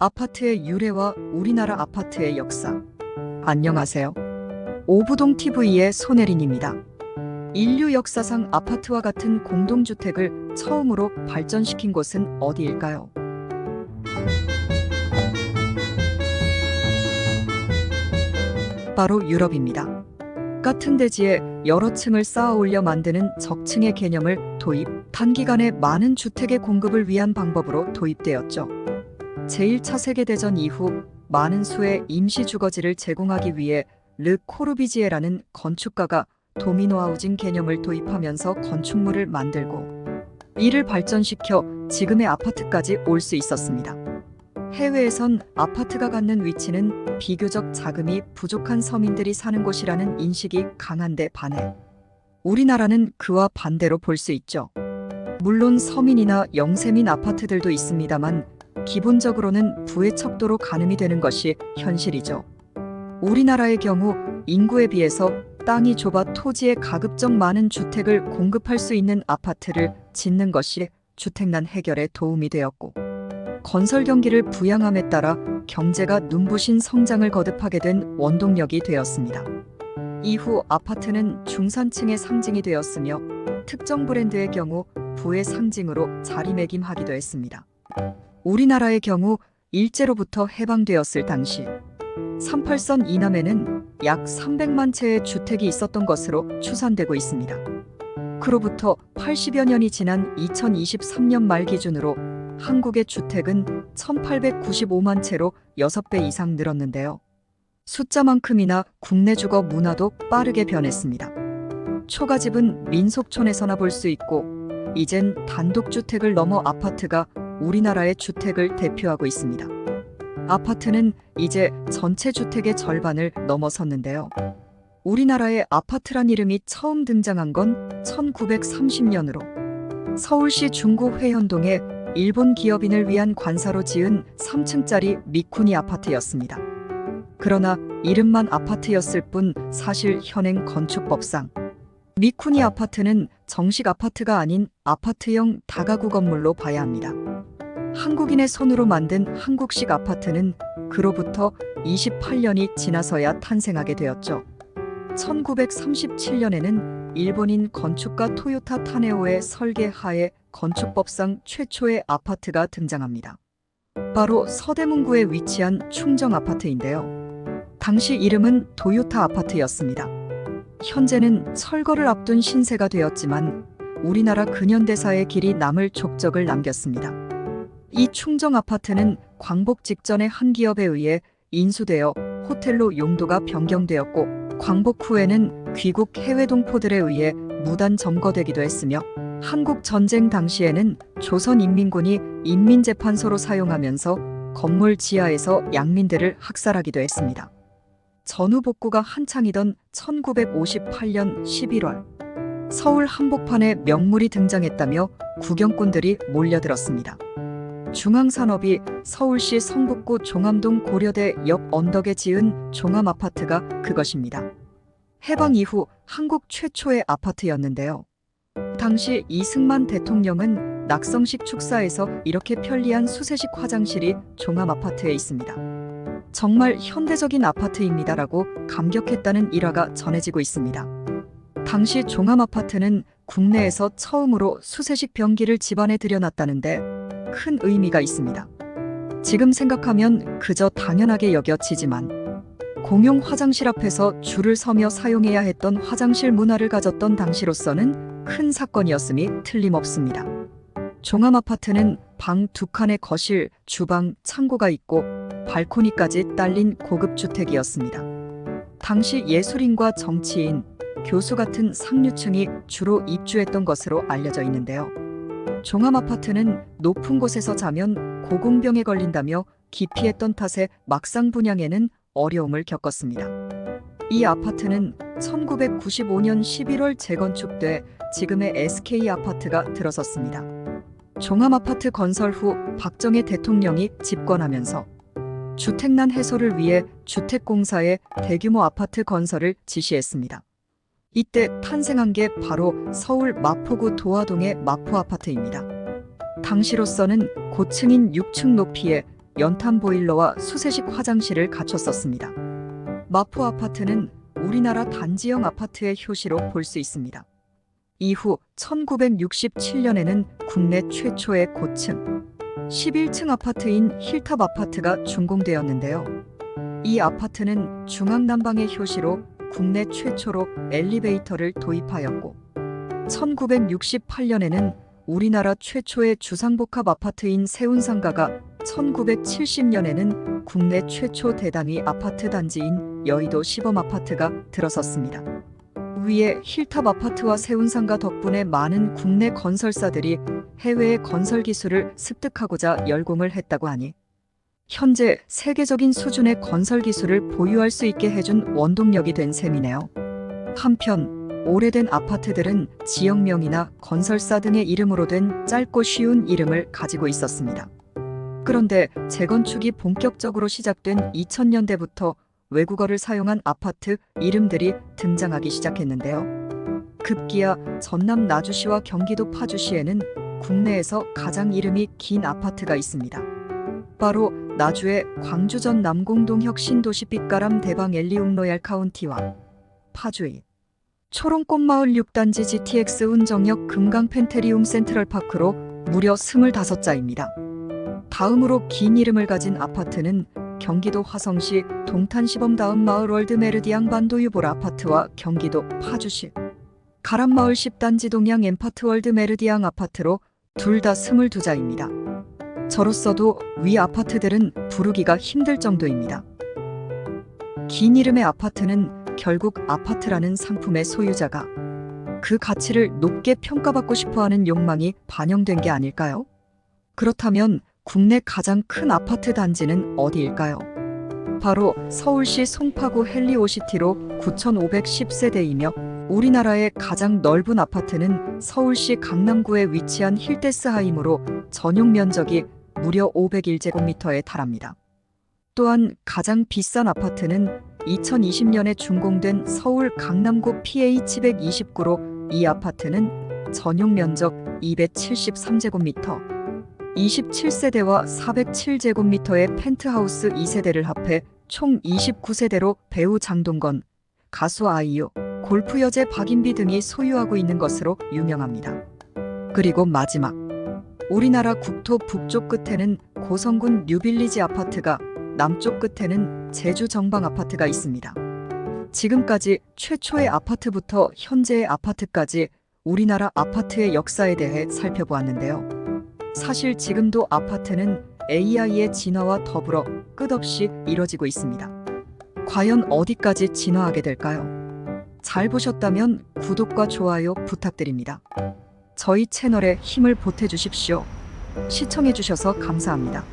아파트의 유래와 우리나라 아파트의 역사. 안녕하세요. 오부동 TV의 손혜린입니다. 인류 역사상 아파트와 같은 공동주택을 처음으로 발전시킨 곳은 어디일까요? 바로 유럽입니다. 같은 대지에 여러 층을 쌓아 올려 만드는 적층의 개념을 도입, 단기간에 많은 주택의 공급을 위한 방법으로 도입되었죠. 제1차 세계대전 이후 많은 수의 임시 주거지를 제공하기 위해 르 코르비지에라는 건축가가 도미노 하우징 개념을 도입하면서 건축물을 만들고 이를 발전시켜 지금의 아파트까지 올 수 있었습니다. 해외에선 아파트가 갖는 위치는 비교적 자금이 부족한 서민들이 사는 곳이라는 인식이 강한데 반해 우리나라는 그와 반대로 볼 수 있죠. 물론 서민이나 영세민 아파트들도 있습니다만 기본적으로는 부의 척도로 가늠이 되는 것이 현실이죠. 우리나라의 경우 인구에 비해서 땅이 좁아 토지에 가급적 많은 주택을 공급할 수 있는 아파트를 짓는 것이 주택난 해결에 도움이 되었고, 건설 경기를 부양함에 따라 경제가 눈부신 성장을 거듭하게 된 원동력이 되었습니다. 이후 아파트는 중산층의 상징이 되었으며 특정 브랜드의 경우 부의 상징으로 자리매김하기도 했습니다. 우리나라의 경우 일제로부터 해방되었을 당시 38선 이남에는 약 300만 채의 주택이 있었던 것으로 추산되고 있습니다. 그로부터 80여 년이 지난 2023년 말 기준으로 한국의 주택은 1895만 채로 6배 이상 늘었는데요. 숫자만큼이나 국내 주거 문화도 빠르게 변했습니다. 초가집은 민속촌에서나 볼 수 있고 이젠 단독주택을 넘어 아파트가 우리나라의 주택을 대표하고 있습니다. 아파트는 이제 전체 주택의 절반을 넘어섰는데요. 우리나라의 아파트란 이름이 처음 등장한 건 1930년으로 서울시 중구 회현동에 일본 기업인을 위한 관사로 지은 3층짜리 미쿠니 아파트였습니다. 그러나 이름만 아파트였을 뿐 사실 현행 건축법상 미쿠니 아파트는 정식 아파트가 아닌 아파트형 다가구 건물로 봐야 합니다. 한국인의 손으로 만든 한국식 아파트는 그로부터 28년이 지나서야 탄생하게 되었죠. 1937년에는 일본인 건축가 토요타 타네오의 설계하에 건축법상 최초의 아파트가 등장합니다. 바로 서대문구에 위치한 충정 아파트인데요. 당시 이름은 도요타 아파트였습니다. 현재는 철거를 앞둔 신세가 되었지만 우리나라 근현대사의 길이 남을 족적을 남겼습니다. 이 충정 아파트는 광복 직전에 한 기업에 의해 인수되어 호텔로 용도가 변경되었고 광복 후에는 귀국 해외 동포들에 의해 무단 점거되기도 했으며 한국 전쟁 당시에는 조선인민군이 인민재판소로 사용하면서 건물 지하에서 양민들을 학살하기도 했습니다. 전후 복구가 한창이던 1958년 11월 서울 한복판에 명물이 등장했다며 구경꾼들이 몰려들었습니다. 중앙산업이 서울시 성북구 종암동 고려대 옆 언덕에 지은 종암아파트가 그것입니다. 해방 이후 한국 최초의 아파트였는데요. 당시 이승만 대통령은 낙성식 축사에서 이렇게 편리한 수세식 화장실이 종암아파트에 있습니다. 정말 현대적인 아파트입니다라고 감격했다는 일화가 전해지고 있습니다. 당시 종암아파트는 국내에서 처음으로 수세식 변기를 집안에 들여놨다는데 큰 의미가 있습니다. 지금 생각하면 그저 당연하게 여겨지지만 공용 화장실 앞에서 줄을 서며 사용해야 했던 화장실 문화를 가졌던 당시로서는 큰 사건이었음이 틀림없습니다. 종암아파트는 방 2칸의 거실, 주방, 창고가 있고 발코니까지 딸린 고급 주택이었습니다. 당시 예술인과 정치인, 교수 같은 상류층이 주로 입주했던 것으로 알려져 있는데요. 종암아파트는 높은 곳에서 자면 고공병에 걸린다며 기피했던 탓에 막상 분양에는 어려움을 겪었습니다. 이 아파트는 1995년 11월 재건축돼 지금의 SK아파트가 들어섰습니다. 종암아파트 건설 후 박정희 대통령이 집권하면서 주택난 해소를 위해 주택공사에 대규모 아파트 건설을 지시했습니다. 이때 탄생한 게 바로 서울 마포구 도화동의 마포아파트입니다. 당시로서는 고층인 6층 높이에 연탄 보일러와 수세식 화장실을 갖췄었습니다. 마포 아파트는 우리나라 단지형 아파트의 효시로 볼 수 있습니다. 이후 1967년에는 국내 최초의 고층 11층 아파트인 힐탑 아파트가 준공되었는데요. 이 아파트는 중앙난방의 효시로 국내 최초로 엘리베이터를 도입하였고 1968년에는 우리나라 최초의 주상복합 아파트인 세운상가가 1970년에는 국내 최초 대단위 아파트 단지인 여의도 시범아파트가 들어섰습니다. 위에 힐탑 아파트와 세운상가 덕분에 많은 국내 건설사들이 해외의 건설 기술을 습득하고자 열공을 했다고 하니 현재 세계적인 수준의 건설 기술을 보유할 수 있게 해준 원동력이 된 셈이네요. 한편 오래된 아파트들은 지역명이나 건설사 등의 이름으로 된 짧고 쉬운 이름을 가지고 있었습니다. 그런데 재건축이 본격적으로 시작된 2000년대부터 외국어를 사용한 아파트 이름들이 등장하기 시작했는데요. 급기야 전남 나주시와 경기도 파주시에는 국내에서 가장 이름이 긴 아파트가 있습니다. 바로 나주의 광주전 남공동 혁신도시 빛가람 대방 엘리움 로얄 카운티와 파주의 초롱꽃마을 6단지 GTX 운정역 금강 펜테리움 센트럴파크로 무려 25자입니다. 다음으로 긴 이름을 가진 아파트는 경기도 화성시 동탄시범 다음 마을 월드 메르디앙 반도 유볼 아파트와 경기도 파주시 가람마을 10단지 동양 엠파트 월드 메르디앙 아파트로 둘 다 22자입니다. 저로서도 위 아파트들은 부르기가 힘들 정도입니다. 긴 이름의 아파트는 결국 아파트라는 상품의 소유자가 그 가치를 높게 평가받고 싶어하는 욕망이 반영된 게 아닐까요? 그렇다면 국내 가장 큰 아파트 단지는 어디일까요? 바로 서울시 송파구 헬리오시티로 9,510세대이며 우리나라의 가장 넓은 아파트는 서울시 강남구에 위치한 힐데스하임으로 전용 면적이 무려 501제곱미터에 달합니다. 또한 가장 비싼 아파트는 2020년에 준공된 서울 강남구 PH129로 이 아파트는 전용 면적 273제곱미터, 27세대와 407제곱미터의 펜트하우스 2세대를 합해 총 29세대로 배우 장동건, 가수 아이유, 골프 여제 박인비 등이 소유하고 있는 것으로 유명합니다. 그리고 마지막, 우리나라 국토 북쪽 끝에는 고성군 뉴빌리지 아파트가, 남쪽 끝에는 제주 정방 아파트가 있습니다. 지금까지 최초의 아파트부터 현재의 아파트까지 우리나라 아파트의 역사에 대해 살펴보았는데요. 사실 지금도 아파트는 AI의 진화와 더불어 끝없이 이뤄지고 있습니다. 과연 어디까지 진화하게 될까요? 잘 보셨다면 구독과 좋아요 부탁드립니다. 저희 채널에 힘을 보태주십시오. 시청해주셔서 감사합니다.